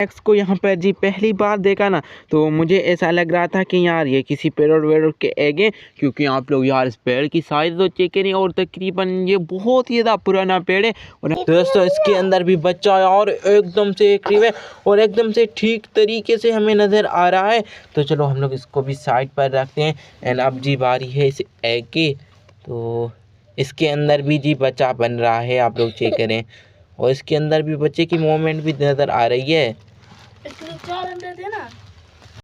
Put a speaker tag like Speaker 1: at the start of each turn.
Speaker 1: X को यहाँ पर जी पहली बार देखा ना, तो मुझे ऐसा लग रहा था कि यार ये किसी पेड़ वेड़ के एग हैं, क्योंकि आप लोग यार इस पेड़ की साइज तो चेक करें और तकरीबन ये बहुत ही ज़्यादा पुराना पेड़ है। और दोस्तों इसके अंदर भी बच्चा है और एकदम से एक्टिव है और एकदम से ठीक तरीके से हमें नज़र आ रहा है। तो चलो हम लोग इसको भी साइड पर रखते हैं। एंड अब जी बारी है इस एग की, तो इसके अंदर भी जी बच्चा बन रहा है, आप लोग चेक करें। और इसके अंदर भी बच्चे की मूवमेंट भी नज़र आ रही है।